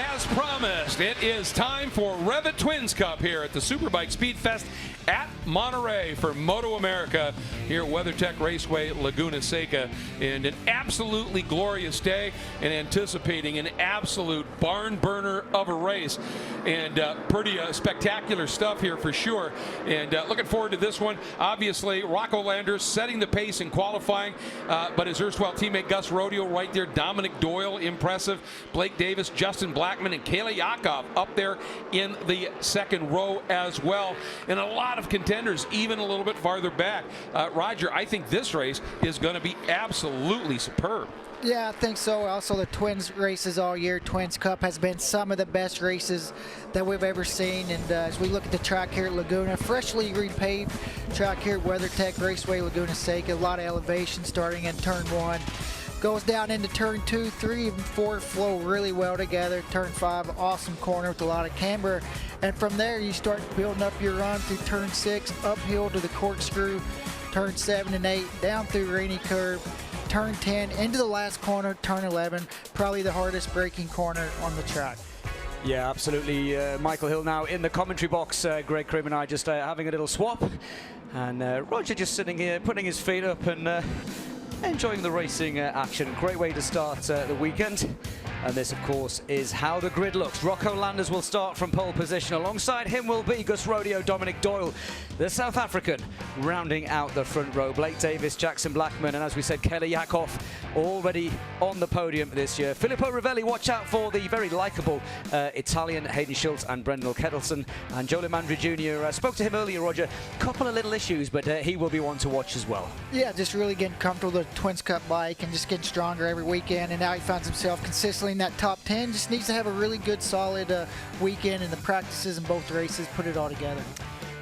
As promised, it is time for REV'IT Twins Cup here at the Superbike Speed Fest at Monterey for MotoAmerica here at WeatherTech Raceway, Laguna Seca. And an absolutely glorious day and anticipating an absolute barn burner of a race. And pretty spectacular stuff here for sure. And looking forward to this one. Obviously, Rocco Landers setting the pace in qualifying, but his erstwhile teammate Gus Rodeo right there. Dominic Doyle, impressive. Blake Davis, Justin Blackman, and Kayla Yakov up there in the second row as well. And a lot of contenders even a little bit farther back. Roger, I think this race is going to be absolutely superb. Yeah, I think so. Also, the Twins races all year. Twins Cup has been some of the best races that we've ever seen. And as we look at the track here at Laguna, freshly repaved track here at WeatherTech Raceway, Laguna Seca. A lot of elevation starting in turn 1. Goes down into turn 2, 3, and 4 flow really well together. Turn 5, awesome corner with a lot of camber. And from there, you start building up your run through turn 6, uphill to the corkscrew, turn 7 and 8, down through Rainy Curve, turn 10, into the last corner, turn 11, probably the hardest braking corner on the track. Yeah, absolutely. Michael Hill now in the commentary box. Greg Krim and I just having a little swap. And Roger just sitting here, putting his feet up and enjoying the racing action. Great way to start the weekend. And this, of course, is how the grid looks. Rocco Landers will start from pole position. Alongside him will be Gus Rodeo, Dominic Doyle, the South African, rounding out the front row. Blake Davis, Jackson Blackman, and as we said, Kayla Yakov already on the podium this year. Filippo Rovelli, watch out for the very likeable Italian Hayden Schultz and Brendan Kettleson. And Joe Limandri Jr. Spoke to him earlier, Roger. Couple of little issues, but he will be one to watch as well. Yeah, just really getting comfortable with the Twins Cup bike and just getting stronger every weekend. And now he finds himself consistently in that top 10. Just needs to have a really good, solid weekend in the practices and both races, put it all together.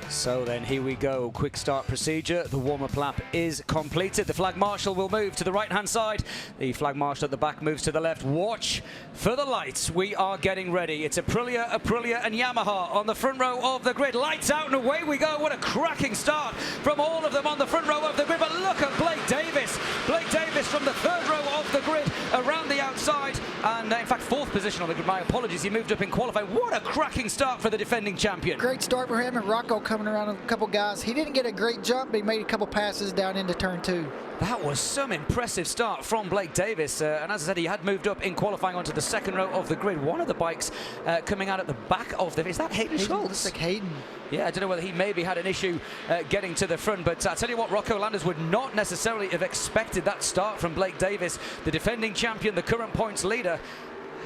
So then here we go, quick start procedure. The warm-up lap is completed. The flag marshal will move to the right-hand side. The flag marshal at the back moves to the left. Watch for the lights. We are getting ready. It's Aprilia, and Yamaha on the front row of the grid. Lights out and away we go. What a cracking start from all of them on the front row of the grid. But look at Blake Davis. Blake Davis from the third row of the grid around the outside. And in fact, fourth position on the grid. My apologies, he moved up in qualifying. What a cracking start for the defending champion. Great start for him, and Rocco coming around a couple guys. He didn't get a great jump, but he made a couple passes down into turn 2. That was some impressive start from Blake Davis. And as I said, he had moved up in qualifying onto the second row of the grid. One of the bikes coming out at the back of the... Is that Hayden Schultz? Looks like Hayden. Yeah, I don't know whether he maybe had an issue getting to the front, but I tell you what, Rocco Landers would not necessarily have expected that start from Blake Davis, the defending champion, the current points leader.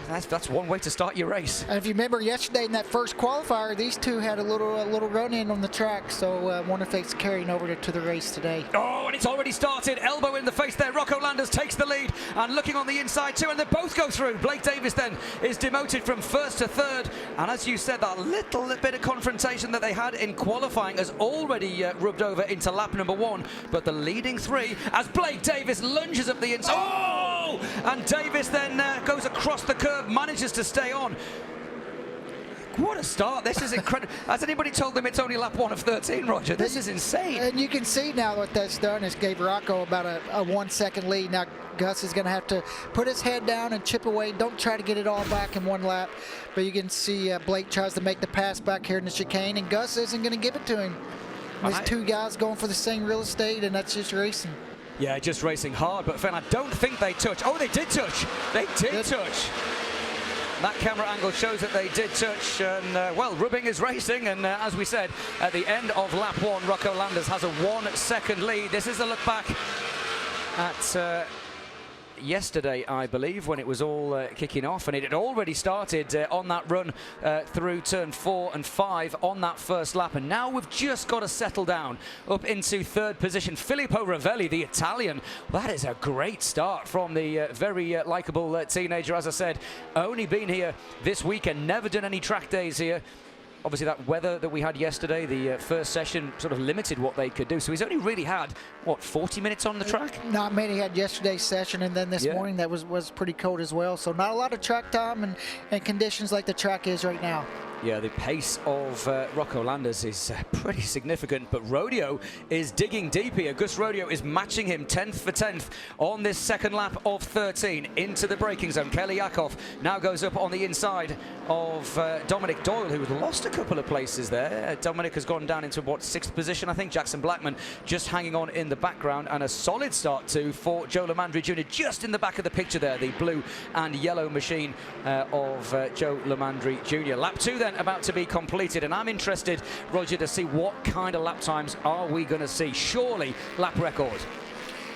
That's one way to start your race. And if you remember yesterday in that first qualifier, these two had a little run-in on the track, so I wonder if it's carrying over to the race today. Oh, and it's already started. Elbow in the face there. Rocco Landers takes the lead and looking on the inside too, and they both go through. Blake Davis then is demoted from first to third, and as you said, that little bit of confrontation that they had in qualifying has already rubbed over into lap number 1, but the leading 3 as Blake Davis lunges up the inside. Oh! And Davis then goes across the curve, manages to stay on. What a start. This is incredible. Has anybody told them it's only lap 1 of 13, Roger? This is insane. And you can see now what that's done is gave Rocco about a 1 second lead. Now Gus is going to have to put his head down and chip away. Don't try to get it all back in one lap. But you can see Blake tries to make the pass back here in the chicane, and Gus isn't going to give it to him. There's two guys going for the same real estate, and that's just racing. Yeah, just racing hard, but Phil, I don't think they touch. Oh, they did touch. They did touch. That camera angle shows that they did touch, and well, rubbing is racing, and as we said, at the end of lap 1, Rocco Landers has a 1 second lead. This is a look back at yesterday, I believe, when it was all kicking off, and it had already started on that run through turn 4 and 5 on that first lap, and now we've just got to settle down up into third position. Filippo Rovelli, the Italian, that is a great start from the very likeable teenager. As I said, only been here this weekend, never done any track days here. Obviously, that weather that we had yesterday, the first session, sort of limited what they could do. So he's only really had, what, 40 minutes on the track? Not many. Had yesterday's session, and then this morning that was pretty cold as well. So not a lot of track time and conditions like the track is right now. Yeah, the pace of Rocco Landers is pretty significant, but Rodeo is digging deep here. Gus Rodeo is matching him 10th for 10th on this second lap of 13 into the braking zone. Kelly Yakov now goes up on the inside of Dominic Doyle, who lost a couple of places there. Dominic has gone down into, what, 6th position, I think. Jackson Blackman just hanging on in the background, and a solid start too for Joe Lamandri Jr. just in the back of the picture there, the blue and yellow machine of Joe Lamandri Jr. Lap 2 then about to be completed, and I'm interested, Roger, to see what kind of lap times are we going to see. Surely lap record.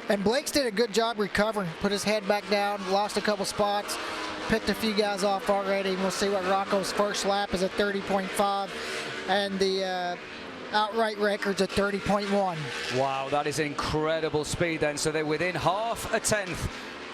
And Blake's did a good job recovering, put his head back down, lost a couple spots, picked a few guys off already. We'll see what Rocco's first lap is at 30.5, and the outright record's at 30.1. Wow, that is incredible speed then. So they're within half a tenth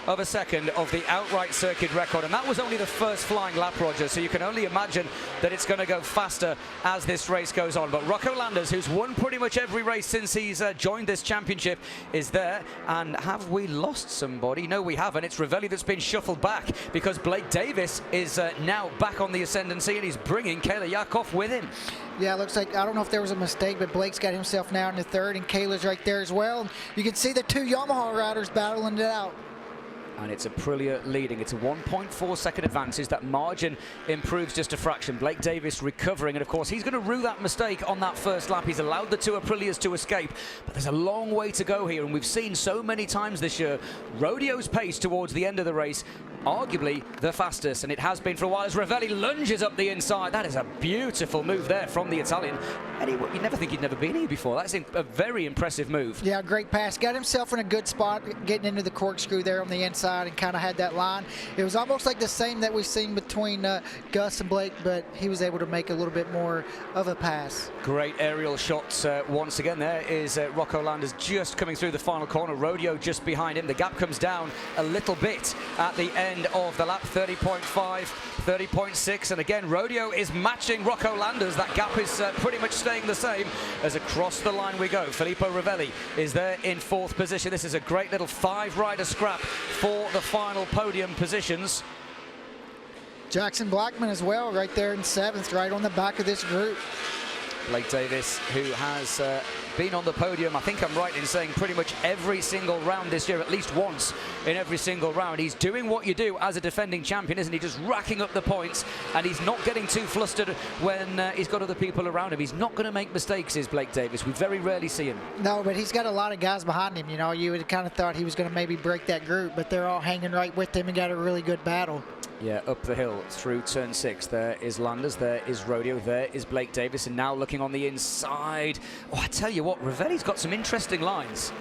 of a second of the outright circuit record, and that was only the first flying lap, Roger, so you can only imagine that it's going to go faster as this race goes on. But Rocco Landers, who's won pretty much every race since he's joined this championship, is there. And have we lost somebody? No, we haven't. It's Rovelli that's been shuffled back, because Blake Davis is now back on the ascendancy, and he's bringing Kayla Yakov with him. Yeah, it looks like, I don't know if there was a mistake, but Blake's got himself now in the third, and Kayla's right there as well. You can see the two Yamaha riders battling it out. And it's Aprilia leading. It's a 1.4 second advantage. That margin improves just a fraction. Blake Davis recovering, and of course he's going to rue that mistake on that first lap. He's allowed the two Aprilias to escape, but there's a long way to go here, and we've seen so many times this year Rodeo's pace towards the end of the race arguably the fastest, and it has been for a while as Rovelli lunges up the inside. That is a beautiful move there from the Italian. And you'd never think he'd never been here before. That's a very impressive move. Yeah, great pass. Got himself in a good spot, getting into the corkscrew there on the inside, and kind of had that line. It was almost like the same that we've seen between Gus and Blake, but he was able to make a little bit more of a pass. Great aerial shots once again. There is Rocco Landers just coming through the final corner. Rodeo just behind him. The gap comes down a little bit at the end of the lap. 30.5, 30.6, and again Rodeo is matching Rocco Landers. That gap is pretty much staying the same as across the line we go. Filippo Rovelli is there in 4th position. This is a great little 5-rider scrap for the final podium positions. Jackson Blackman as well, right there in 7th, right on the back of this group. Blake Davis, who has been on the podium, I think I'm right in saying pretty much every single round this year, at least once in every single round. He's doing what you do as a defending champion, isn't he? Just racking up the points, and he's not getting too flustered when he's got other people around him. He's not going to make mistakes, is Blake Davis. We very rarely see him. No, but he's got a lot of guys behind him. You know, you would kind of thought he was going to maybe break that group, but they're all hanging right with him and got a really good battle. Yeah, up the hill through turn 6. There is Landers, there is Rodeo, there is Blake Davis, and now looking on the inside. Oh, I tell you what, Rovelli's got some interesting lines.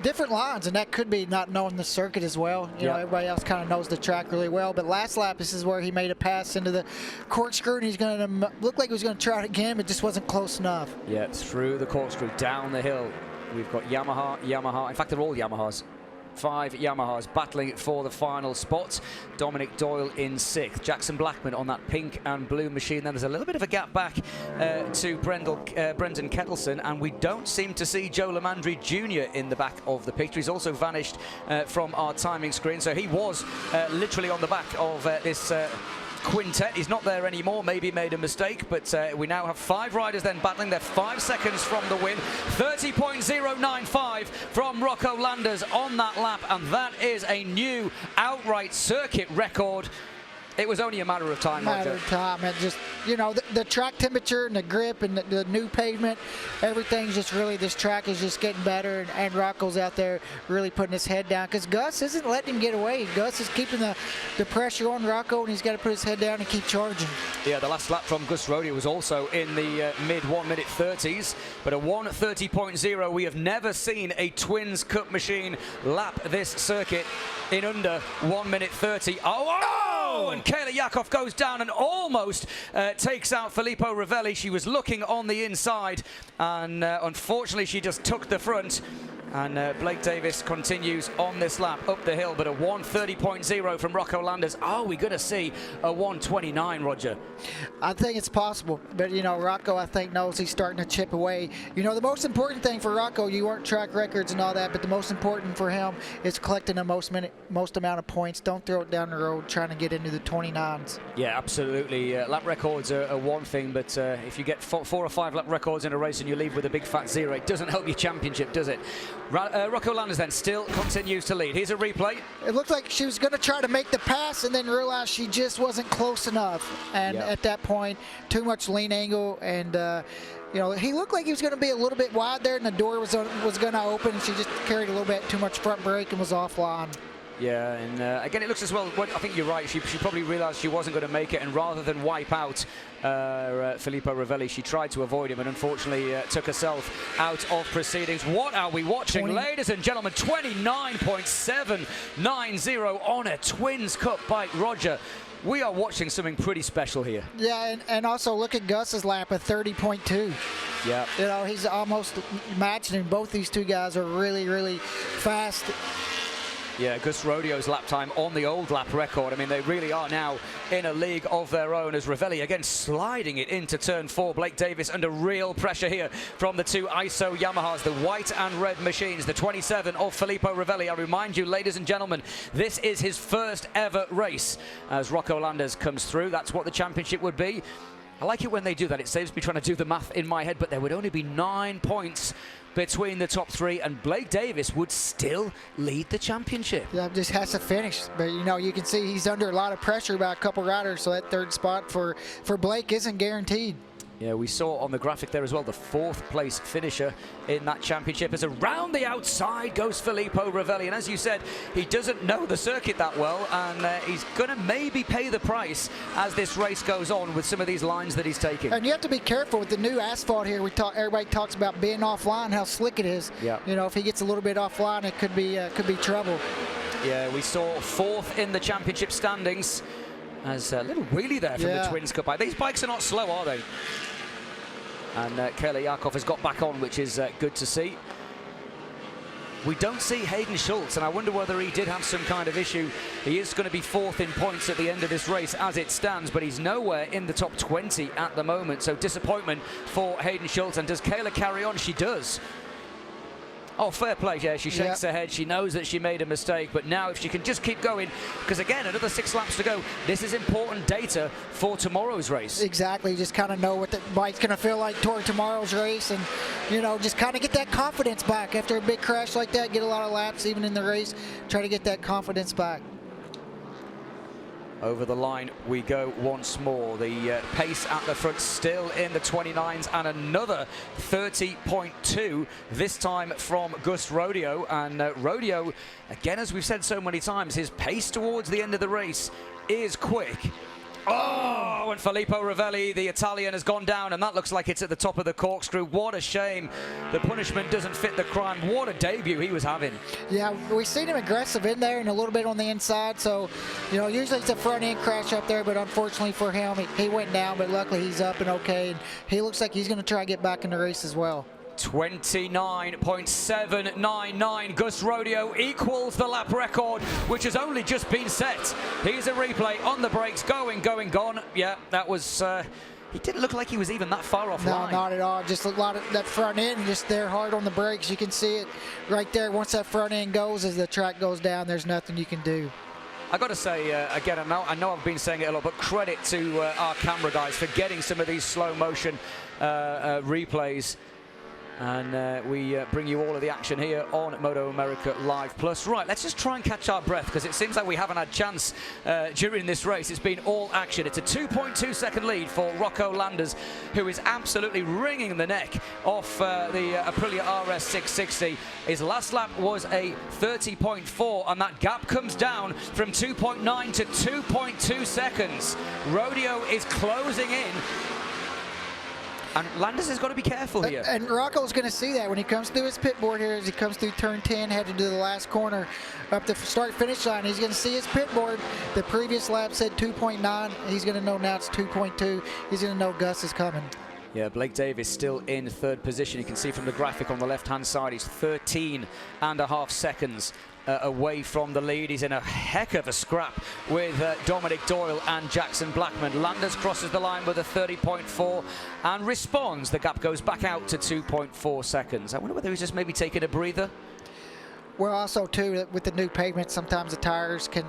Different lines, and that could be not knowing the circuit as well. You know, everybody else kind of knows the track really well. But last lap, this is where he made a pass into the corkscrew, and he's going to look like he was going to try it again, but just wasn't close enough. Yeah, through the corkscrew, down the hill. We've got Yamaha. In fact, they're all Yamahas. 5 Yamahas battling for the final spot. Dominic Doyle in 6th. Jackson Blackman on that pink and blue machine. Then there's a little bit of a gap back to Brendan Kettleson, and we don't seem to see Joe Lamandri Jr. in the back of the picture. He's also vanished from our timing screen, so he was literally on the back of this quintet. He's not there anymore, maybe made a mistake, but we now have 5 riders then battling. They're 5 seconds from the win. 30.095 from Rocco Landers on that lap, and that is a new outright circuit record. It was only a matter of time, Roger. Matter of time, and just, you know, the track temperature and the grip and the new pavement, everything's just really, this track is just getting better, and Rocco's out there really putting his head down, because Gus isn't letting him get away. Gus is keeping the pressure on Rocco, and he's got to put his head down and keep charging. Yeah, the last lap from Gus Rodeo was also in the mid 1-minute 30s, but a 1:30.0. We have never seen a Twins Cup machine lap this circuit in under 1:30. Oh! And Kayla Yakov goes down and almost takes out Filippo Rovelli. She was looking on the inside, and unfortunately she just took the front. And Blake Davis continues on this lap up the hill, but a 1:30.0 from Rocco Landers. Are we going to see a 1:29, Roger? I think it's possible, but you know, Rocco, I think, knows he's starting to chip away. You know, the most important thing for Rocco, you weren't track records and all that, but the most important for him is collecting the most amount of points. Don't throw it down the road trying to get into the 29s. Yeah, absolutely. Lap records are one thing, but if you get 4 or 5 lap records in a race and you leave with a big fat 0, it doesn't help your championship, does it? Rocco Landers then still continues to lead. Here's a replay. It looked like she was going to try to make the pass and then realized she just wasn't close enough. And at that point, too much lean angle, and you know, he looked like he was going to be a little bit wide there, and the door was going to open, and she just carried a little bit too much front brake and was offline. Yeah, and again, it looks as well, I think you're right, she probably realized she wasn't going to make it, and rather than wipe out Filippo Rovelli, she tried to avoid him and unfortunately took herself out of proceedings. What are we watching, ladies and gentlemen? 29.790 on a Twins Cup bike, Roger. We are watching something pretty special here. Yeah, and also look at Gus's lap at 30.2. Yeah. You know, he's almost matching him. Both these two guys are really, really fast. Yeah, Gus Rodeo's lap time on the old lap record. I mean, they really are now in a league of their own, as Rovelli again sliding it into turn 4. Blake Davis under real pressure here from the 2 ISO Yamahas, the white and red machines, the 27 of Filippo Rovelli. I remind you, ladies and gentlemen, this is his first ever race as Rocco Landers comes through. That's what the championship would be. I like it when they do that. It saves me trying to do the math in my head, but there would only be 9 points between the top 3, and Blake Davis would still lead the championship. Yeah, just has to finish. But you know, you can see he's under a lot of pressure by a couple riders, so that 3rd spot for Blake isn't guaranteed. Yeah, we saw on the graphic there as well the 4th place finisher in that championship, as around the outside goes Filippo Rovelli. And as you said, he doesn't know the circuit that well, and he's going to maybe pay the price as this race goes on with some of these lines that he's taking. And you have to be careful with the new asphalt here. Everybody talks about being offline, how slick it is. Yeah. You know, if he gets a little bit offline, it could be trouble. Yeah, we saw 4th in the championship standings. As a little wheelie there from the Twins Cup bike. These bikes are not slow, are they? And Kayla Yakov has got back on, which is good to see. We don't see Hayden Schultz, and I wonder whether he did have some kind of issue. He is going to be 4th in points at the end of this race as it stands, but he's nowhere in the top 20 at the moment. So disappointment for Hayden Schultz. And does Kayla carry on? She does. Oh, fair play. Yeah, she shakes her head. She knows that she made a mistake, but now if she can just keep going, because again, another 6 laps to go, this is important data for tomorrow's race. Exactly. Just kind of know what the bike's going to feel like toward tomorrow's race, and you know, just kind of get that confidence back after a big crash like that. Get a lot of laps even in the race. Try to get that confidence back. Over the line we go once more. The pace at the front still in the 29s, and another 30.2, this time from Gus Rodeo. And Rodeo, again, as we've said so many times, his pace towards the end of the race is quick. Oh, and Filippo Rovelli, the Italian, has gone down, and that looks like it's at the top of the corkscrew. What a shame. The punishment doesn't fit the crime. What a debut he was having. Yeah, we've seen him aggressive in there and a little bit on the inside, so, you know, usually it's a front end crash up there, but unfortunately for him, he went down, but luckily he's up and okay, and he looks like he's going to try to get back in the race as well. 29.799. Gus Rodeo equals the lap record, which has only just been set. Here's a replay on the brakes, going, gone. Yeah, that was, he didn't look like he was even that far off line. No, not at all. Just a lot of that front end, just there hard on the brakes. You can see it right there. Once that front end goes, as the track goes down, there's nothing you can do. I got to say, again, I know I've been saying it a lot, but credit to our camera guys for getting some of these slow motion replays. And we bring you all of the action here on MotoAmerica Live Plus. Right, let's just try and catch our breath, because it seems like we haven't had chance during this race. It's been all action. It's a 2.2 second lead for Rocco Landers, who is absolutely wringing the neck off the Aprilia RS 660. His last lap was a 30.4, and that gap comes down from 2.9 to 2.2 seconds. Rodeo is closing in. And Landers has got to be careful here. And Rocco's going to see that when he comes through his pit board here, as he comes through turn 10, headed to the last corner up the start-finish line. He's going to see his pit board. The previous lap said 2.9. He's going to know now it's 2.2. He's going to know Gus is coming. Yeah, Blake Davis still in third position. You can see from the graphic on the left-hand side, he's 13.5 seconds away from the lead. He's in a heck of a scrap with Dominic Doyle and Jackson Blackman. Landers crosses the line with a 30.4 and responds. The gap goes back out to 2.4 seconds. I wonder whether he's just maybe taking a breather. Well, also too, with the new pavement, sometimes the tires can,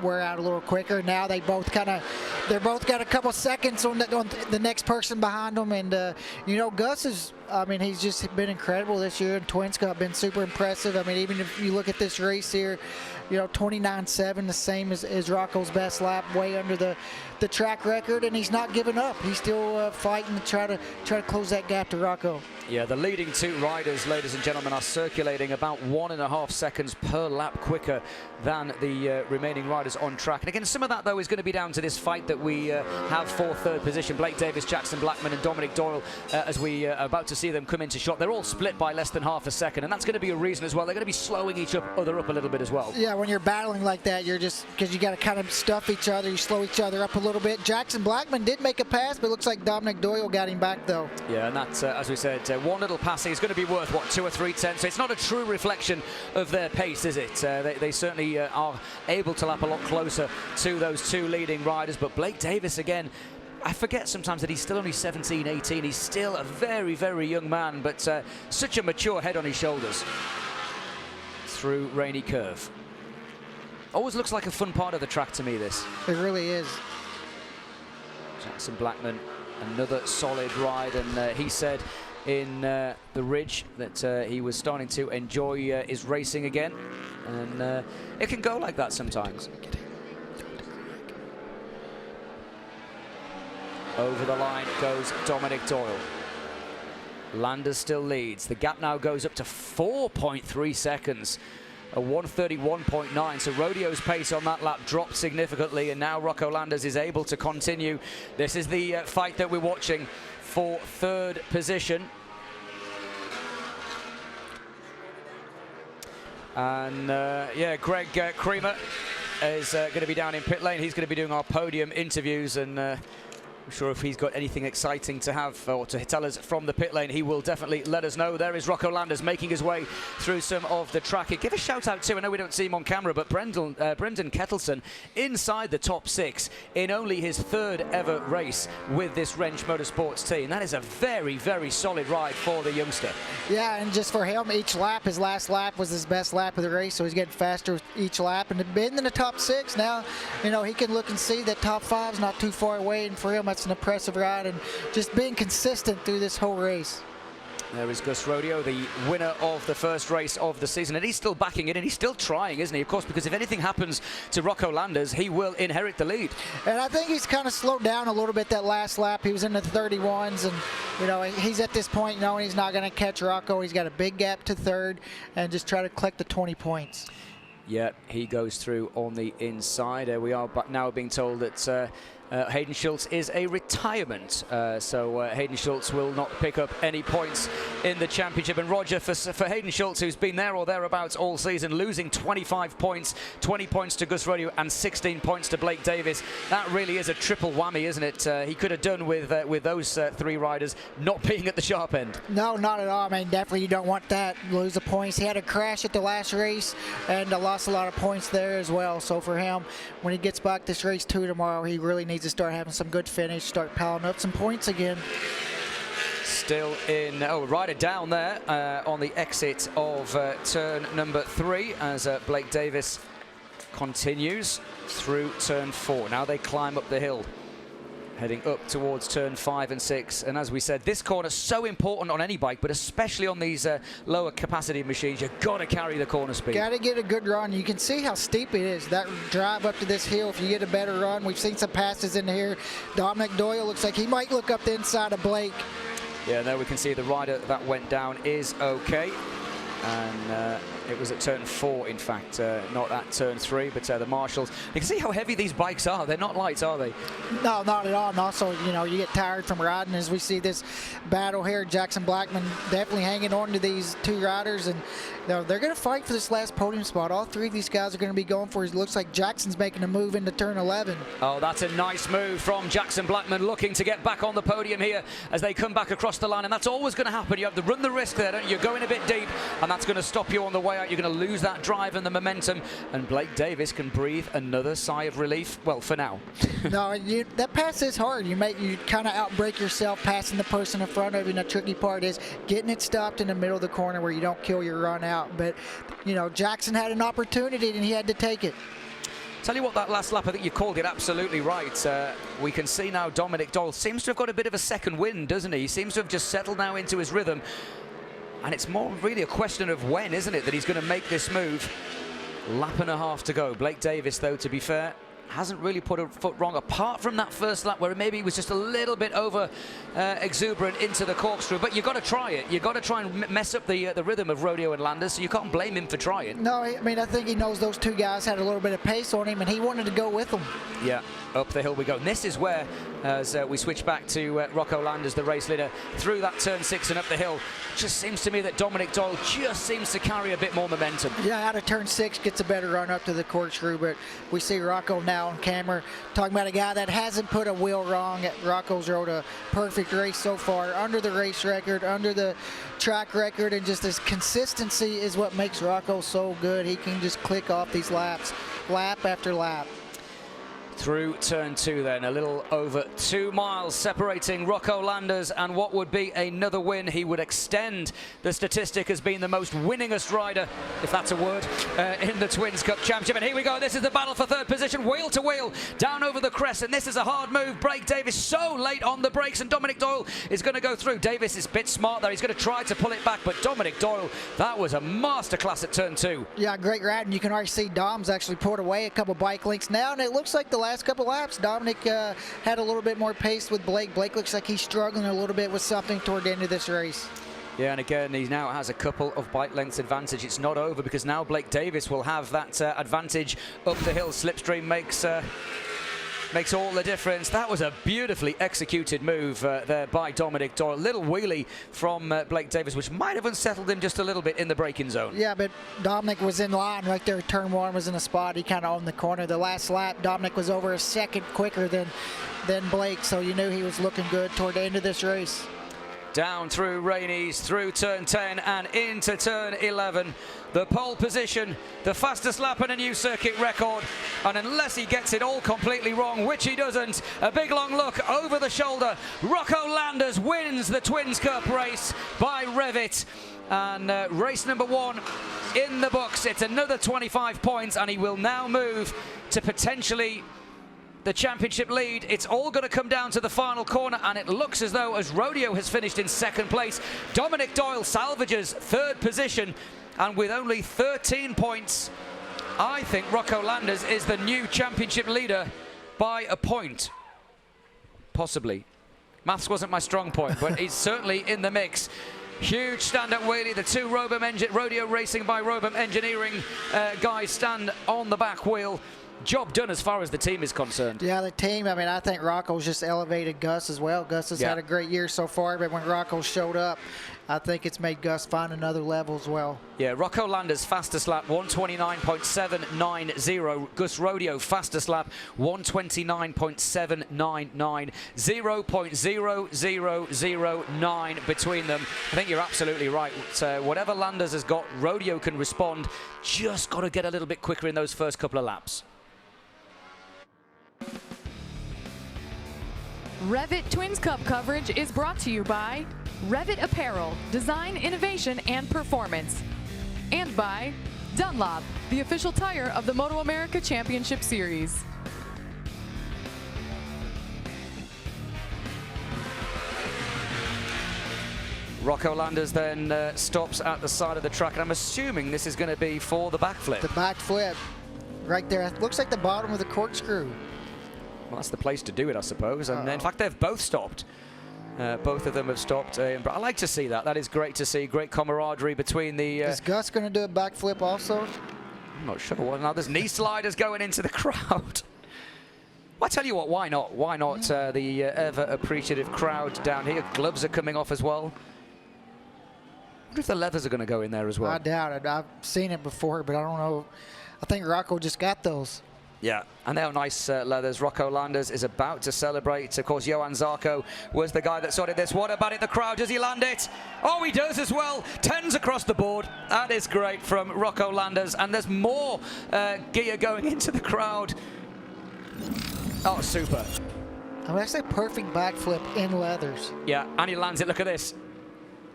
wear out a little quicker. Now they're both got a couple seconds on the next person behind them, and Gus is, he's just been incredible this year, and Twins Cup been super impressive. Even if you look at this race here, 29.7, the same as Rocco's best lap, way under the track record, and he's not giving up. He's still fighting to try to close that gap to Rocco. Yeah, the leading two riders, ladies and gentlemen, are circulating about 1.5 seconds per lap quicker than the remaining riders on track. And again, some of that, though, is going to be down to this fight that we have for third position. Blake Davis, Jackson Blackman, and Dominic Doyle, as we are about to see them come into shot. They're all split by less than half a second, and that's going to be a reason as well. They're going to be slowing each other up a little bit as well. Yeah, when you're battling like that, you're just, because you got to kind of stuff each other, you slow each other up a little bit. Jackson Blackman did make a pass, but it looks like Dominic Doyle got him back, though. Yeah, and that's, as we said, one little passing is going to be worth, what, 2 or 3 tenths? So it's not a true reflection of their pace, is it? They certainly are able to lap a lot closer to those two leading riders, but Blake Davis, again, I forget sometimes that he's still only 17, 18. He's still a very, very young man, but such a mature head on his shoulders through Rainy Curve. Always looks like a fun part of the track to me, this. It really is. Jackson Blackman, another solid ride, and he said in the Ridge that he was starting to enjoy his racing again, and it can go like that sometimes. Over the line goes Dominic Doyle. Landers still leads. The gap now goes up to 4.3 seconds. A 1:31.9, so Rodeo's pace on that lap dropped significantly, and now Rocco Landers is able to continue. This is the fight that we're watching for third position. And yeah, Greg Creamer is going to be down in pit lane. He's going to be doing our podium interviews, and I'm sure if he's got anything exciting to have or to tell us from the pit lane, he will definitely let us know. There is Rocco Landers making his way through some of the track. Give a shout out to, I know we don't see him on camera, but Brendan Kettleson inside the top 6 in only his 3rd ever race with this Wrench Motorsports team. That is a very, very solid ride for the youngster. Yeah, and just for him, each lap, his last lap was his best lap of the race, so he's getting faster with each lap. And being in the top 6 now, he can look and see that top 5's not too far away, and for him, that's an impressive ride, and just being consistent through this whole race. There is Gus Rodeo, the winner of the first race of the season, and he's still backing it, and he's still trying, isn't he? Of course, because if anything happens to Rocco Landers, he will inherit the lead. And I think he's kind of slowed down a little bit that last lap. He was in the 31s, and he's at this point knowing he's not going to catch Rocco. He's got a big gap to 3rd, and just try to collect the 20 points. Yeah, he goes through on the inside. We are now being told that Hayden Schultz is a retirement, so Hayden Schultz will not pick up any points in the championship. And Roger, for Hayden Schultz, who's been there or thereabouts all season, losing 25 points, 20 points to Gus Rodeo and 16 points to Blake Davis, that really is a triple whammy, isn't it? He could have done with those 3 riders not being at the sharp end. No, not at all. Definitely you don't want that. Lose the points. He had a crash at the last race and lost a lot of points there as well. So for him, when he gets back this race 2 tomorrow, he really needs to start having some good finish, start piling up some points again. Still in, rider down there on the exit of turn number 3 as Blake Davis continues through turn 4. Now they climb up the hill, heading up towards turn 5 and 6. And as we said, this corner is so important on any bike, but especially on these lower capacity machines. You've got to carry the corner speed. Got to get a good run. You can see how steep it is, that drive up to this hill. If you get a better run, we've seen some passes in here. Dominic Doyle looks like he might look up the inside of Blake. Yeah, there we can see the rider that went down is okay. And it was at turn 4, in fact, not at turn 3, but the marshals. You can see how heavy these bikes are. They're not light, are they? No, not at all. And also, you know, you get tired from riding as we see this battle here. Jackson Blackman definitely hanging on to these two riders, and you know, they're going to fight for this last podium spot. All three of these guys are going to be going for it. It looks like Jackson's making a move into turn 11. Oh, that's a nice move from Jackson Blackman, looking to get back on the podium here as they come back across the line. And that's always going to happen. You have to run the risk there, don't you? You're going a bit deep, and that's going to stop you on the way out. You're going to lose that drive and the momentum, and Blake Davis can breathe another sigh of relief. Well, for now. No, that pass is hard. You kind of outbreak yourself passing the person in front of you. And the tricky part is getting it stopped in the middle of the corner where you don't kill your run out. But you know, Jackson had an opportunity and he had to take it. Tell you what, that last lap, I think you called it absolutely right. We can see now Dominic Doyle seems to have got a bit of a second wind, doesn't he? He seems to have just settled now into his rhythm. And it's more really a question of when, isn't it, that he's going to make this move. Lap and a half to go. Blake Davis, though, to be fair, hasn't really put a foot wrong, apart from that first lap where maybe he was just a little bit over exuberant into the corkscrew. But you've got to try it. You've got to try and mess up the rhythm of Rodeo and Landers, so you can't blame him for trying. No, I mean, I think he knows those two guys had a little bit of pace on him, and he wanted to go with them. Yeah, up the hill we go. And this is where, as we switch back to Rocco Landers, the race leader, through that turn 6 and up the hill, just seems to me that Dominic Doyle just seems to carry a bit more momentum. Yeah, out of turn 6 gets a better run up to the corkscrew, but we see Rocco now on camera talking about a guy that hasn't put a wheel wrong. Rocco's rode a perfect race so far, under the race record, under the track record, and just his consistency is what makes Rocco so good. He can just click off these laps, lap after lap. Through turn 2 then, a little over 2 miles separating Rocco Landers and what would be another win. He would extend the statistic as being the most winningest rider, if that's a word, in the Twins Cup Championship. And here we go, this is the battle for third position, wheel to wheel, down over the crest, and this is a hard move. Blake Davis so late on the brakes, and Dominic Doyle is going to go through. Davis is a bit smart there, he's going to try to pull it back, but Dominic Doyle, that was a masterclass at turn 2. Yeah, great riding. You can already see Dom's actually pulled away a couple bike links now, and it looks like the last couple laps, Dominic had a little bit more pace with Blake. Blake looks like he's struggling a little bit with something toward the end of this race. Yeah, and again, he now has a couple of bike lengths advantage. It's not over because now Blake Davis will have that advantage up the hill. Slipstream makes all the difference. That was a beautifully executed move there by Dominic Doyle. Little wheelie from Blake Davis, which might have unsettled him just a little bit in the braking zone. Yeah, but Dominic was in line right there. Turn 1 was in a spot. He kind of owned the corner. The last lap, Dominic was over a second quicker than Blake, so you knew he was looking good toward the end of this race. Down through Rainey's, through turn 10 and into turn 11. The pole position, the fastest lap and a new circuit record. And unless he gets it all completely wrong, which he doesn't, a big long look over the shoulder. Rocco Landers wins the Twins Cup race by REV'IT. And race number 1 in the books. It's another 25 points, and he will now move to potentially the championship lead. It's all going to come down to the final corner, and it looks as though, as Rodeo has finished in second place, Dominic Doyle salvages third position, and with only 13 points, I think Rocco Landers is the new championship leader by a point. Possibly. Maths wasn't my strong point, but he's certainly in the mix. Huge stand-up wheelie. The two Rodeo Racing by Robum Engineering guys stand on the back wheel. Job done as far as the team is concerned. Yeah, the team, I mean, I think Rocco's just elevated Gus as well. Gus has had a great year so far, but when Rocco showed up, I think it's made Gus find another level as well. Yeah, Rocco Landers fastest lap 129.790. Gus Rodeo fastest lap 129.799. 0.0009 between them. I think you're absolutely right. Whatever Landers has got, Rodeo can respond. Just got to get a little bit quicker in those first couple of laps. REV'IT Twins Cup coverage is brought to you by REV'IT Apparel, Design, Innovation, and Performance. And by Dunlop, the official tire of the MotoAmerica Championship Series. Rocco Landers then stops at the side of the track, and I'm assuming this is going to be for the backflip. The backflip, right there. It looks like the bottom of the corkscrew. Well, that's the place to do it, I suppose. And in fact, they've both stopped. Both of them have stopped. I like to see that. That is great to see. Great camaraderie between the... Is Gus going to do a backflip also? I'm not sure. Well, now there's knee sliders going into the crowd. Well, I tell you what, why not? Why not the ever appreciative crowd down here? Gloves are coming off as well. I wonder if the leathers are going to go in there as well. I doubt it. I've seen it before, but I don't know. I think Rocco just got those. Yeah, and they are nice leathers. Rocco Landers is about to celebrate. Of course, Johan Zarco was the guy that sorted this. What about it? The crowd, does he land it? Oh, he does as well. 10s across the board. That is great from Rocco Landers. And there's more gear going into the crowd. Oh, super. I mean, that's a perfect backflip in leathers. Yeah, and he lands it. Look at this.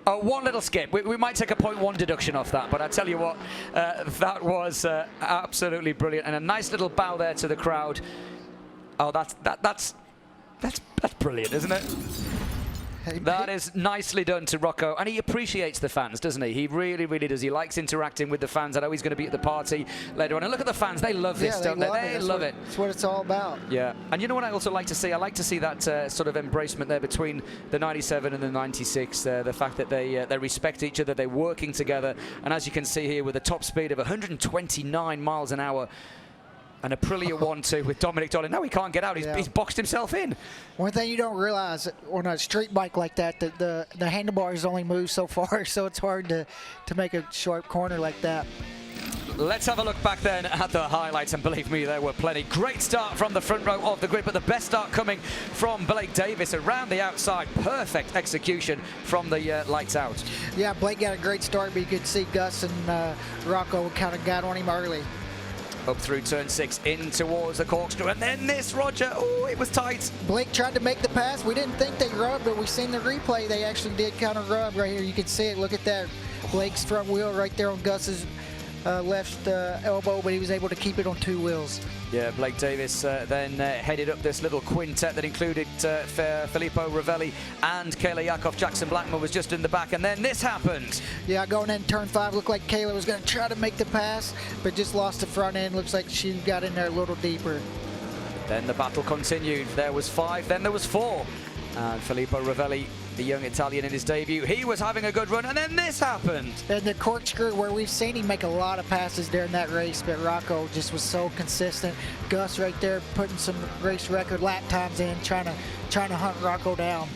Oh, one little skip. We might take a 0.1 deduction off that, but I tell you what, that was absolutely brilliant, and a nice little bow there to the crowd. Oh, that's brilliant, isn't it? That is nicely done to Rocco, and he appreciates the fans, doesn't he? He really, really does. He likes interacting with the fans. I know he's going to be at the party later on. And look at the fans. They love this, don't they? They love it. That's what it's all about. Yeah. And you know what I also like to see? I like to see that sort of embracement there between the 97 and the 96. The fact that they respect each other. They're working together. And as you can see here, with a top speed of 129 miles an hour, and Aprilia 1-2 with Dominic Doyle. Now he can't get out. He's boxed himself in. One thing you don't realize on a street bike like that, the handlebars only move so far, so it's hard to make a sharp corner like that. Let's have a look back then at the highlights, and believe me, there were plenty. Great start from the front row of the grid, but the best start coming from Blake Davis around the outside. Perfect execution from the lights out. Yeah, Blake got a great start, but you could see Gus and Rocco kind of got on him early. Up through turn 6 in towards the corkscrew, and then this, Roger. Oh, it was tight. Blake tried to make the pass. We didn't think they rubbed, but we've seen the replay. They actually did kind of rub right here. You can see it. Look at that. Blake's front wheel right there on Gus's left elbow, but he was able to keep it on 2 wheels. Yeah, Blake Davis then headed up this little quintet that included Filippo Rovelli and Kayla Yakov. Jackson Blackman was just in the back, and then this happened. Yeah, going in turn 5, looked like Kayla was going to try to make the pass, but just lost the front end. Looks like she got in there a little deeper. Then the battle continued. There was 5, then there was 4. And Filippo Rovelli, the young Italian in his debut, he was having a good run, and then this happened. And the corkscrew, where we've seen him make a lot of passes during that race, but Rocco just was so consistent. Gus right there putting some race record lap times in, trying to hunt Rocco down.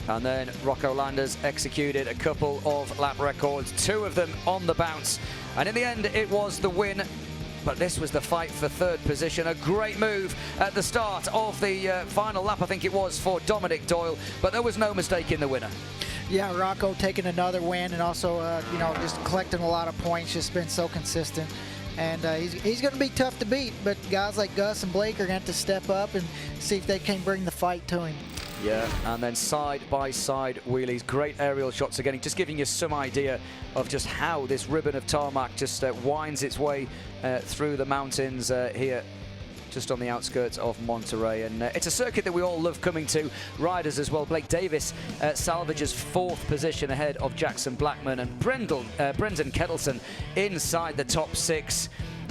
And then Rocco Landers executed a couple of lap records, 2 of them on the bounce. And in the end, it was the win. But this was the fight for 3rd position. A great move at the start of the final lap, I think it was, for Dominic Doyle. But there was no mistake in the winner. Yeah, Rocco taking another win, and also, you know, just collecting a lot of points, just been so consistent. And he's going to be tough to beat, but guys like Gus and Blake are going to have to step up and see if they can bring the fight to him. Yeah, and then side-by-side wheelies, great aerial shots again, just giving you some idea of just how this ribbon of tarmac just winds its way through the mountains here, just on the outskirts of Monterey. And it's a circuit that we all love coming to, riders as well. Blake Davis salvages 4th position ahead of Jackson Blackman, and Brendan Kettleson inside the top 6.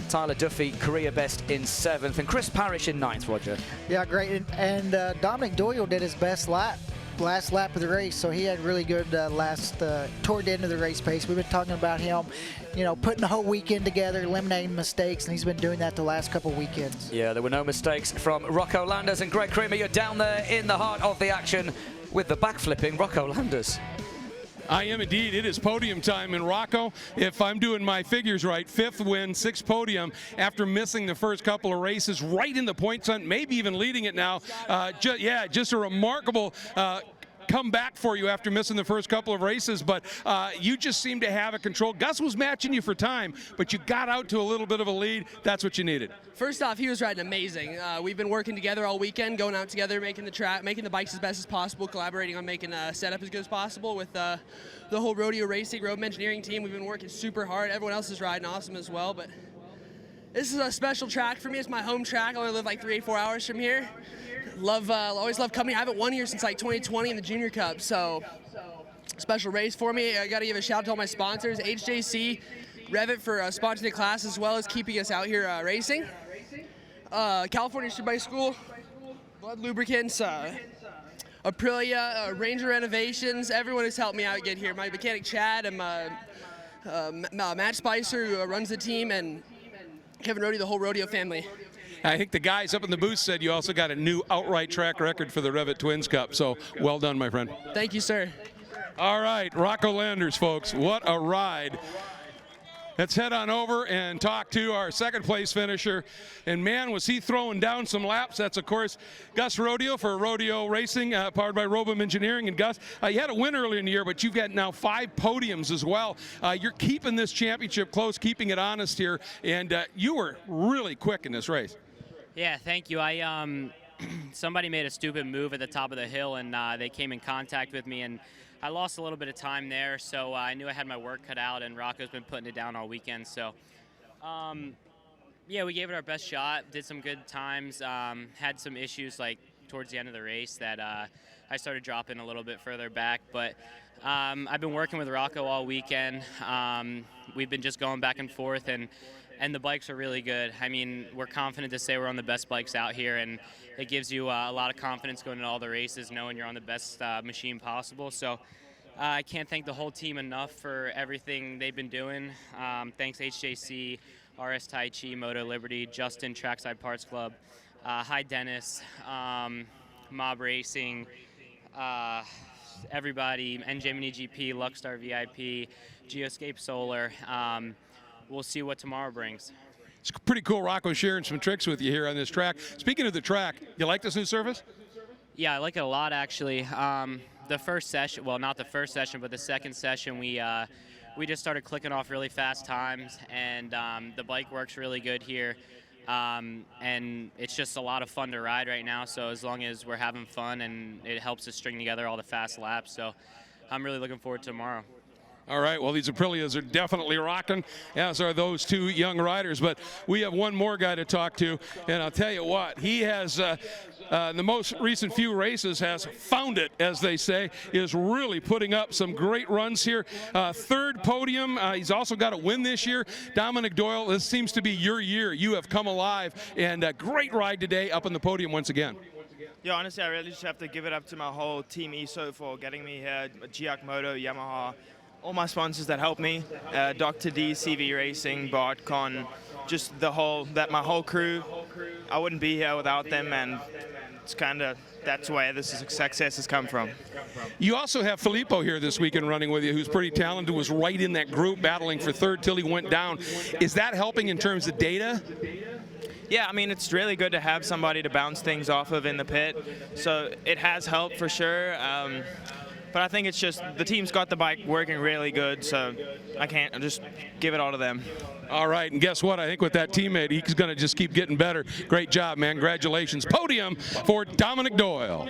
Tyler Duffy, career best in 7th, and Chris Parrish in 9th, Roger. Yeah, great. And Dominic Doyle did his best last lap of the race, so he had really good toward the end of the race pace. We've been talking about him, you know, putting the whole weekend together, eliminating mistakes, and he's been doing that the last couple weekends. Yeah, there were no mistakes from Rocco Landers, and Greg Creamer, you're down there in the heart of the action with the backflipping Rocco Landers. I am indeed. It is podium time in Rocco. If I'm doing my figures right, 5th win, 6th podium after missing the first couple of races, right in the points hunt, maybe even leading it now. Just a remarkable come back for you after missing the first couple of races, but you just seem to have it controlled. Gus was matching you for time, but you got out to a little bit of a lead. That's what you needed. First off, he was riding amazing. We've been working together all weekend, going out together, making the track, making the bikes as best as possible, collaborating on making a setup as good as possible with the whole rodeo racing, road engineering team. We've been working super hard. Everyone else is riding awesome as well, but this is a special track for me. It's my home track. I only live like 3 or 4 hours from here. Always love coming. I haven't won here since like 2020 in the Junior Cup, so special race for me. I got to give a shout out to all my sponsors, HJC, REV'IT for sponsoring the class, as well as keeping us out here racing. California Superbike School, Blood Lubricants, Aprilia, Ranger Renovations, everyone has helped me out get here. My mechanic Chad and Matt Spicer, who runs the team, and Kevin Rodeo, the whole rodeo family. I think the guys up in the booth said you also got a new outright track record for the REV'IT Twins Cup, so well done, my friend. Thank you, sir. All right, Rocco Landers, folks, what a ride. Let's head on over and talk to our second place finisher. And man, was he throwing down some laps. That's, of course, Gus Rodeo for Rodeo Racing, powered by Robum Engineering. And Gus, you had a win earlier in the year, but you've got now 5 podiums as well. You're keeping this championship close, keeping it honest here. And you were really quick in this race. Yeah, thank you. Somebody made a stupid move at the top of the hill, and they came in contact with me, and I lost a little bit of time there, so I knew I had my work cut out, and Rocco's been putting it down all weekend. So, yeah, we gave it our best shot, did some good times, had some issues like towards the end of the race that I started dropping a little bit further back. But I've been working with Rocco all weekend. We've been just going back and forth, and the bikes are really good. I mean, we're confident to say we're on the best bikes out here, and it gives you a lot of confidence going into all the races, knowing you're on the best machine possible. So I can't thank the whole team enough for everything they've been doing. Thanks HJC, RS Tai Chi, Moto Liberty, Justin, Trackside Parts Club, Hi Dennis, Mob Racing, everybody, NJ Mini GP, Luckstar VIP, Geoscape Solar. We'll see what tomorrow brings. It's pretty cool, Rocco, sharing some tricks with you here on this track. Speaking of the track, you like this new surface? Yeah, I like it a lot, actually. The first session, well, not the first session, but the second session, we just started clicking off really fast times, and the bike works really good here. And it's just a lot of fun to ride right now, so as long as we're having fun, and it helps us string together all the fast laps, so I'm really looking forward to tomorrow. All right, well, these Aprilias are definitely rocking, as are those 2 young riders. But we have one more guy to talk to, and I'll tell you what, he has, the most recent few races, has found it, as they say, is really putting up some great runs here. 3rd podium. He's also got a win this year. Dominic Doyle, this seems to be your year. You have come alive, and a great ride today up on the podium once again. Yeah, honestly, I really just have to give it up to my whole team ESO for getting me here, Giac Moto, Yamaha, all my sponsors that helped me, Dr. D, CV Racing, Bart, Con, just my whole crew. I wouldn't be here without them, and it's that's where this success has come from. You also have Filippo here this weekend running with you, who's pretty talented, was right in that group battling for 3rd till he went down. Is that helping in terms of data? Yeah, I mean, it's really good to have somebody to bounce things off of in the pit, so it has helped for sure. But I think it's just the team's got the bike working really good, so I just give it all to them. All right, and guess what? I think with that teammate, he's going to just keep getting better. Great job, man. Congratulations. Podium for Dominic Doyle.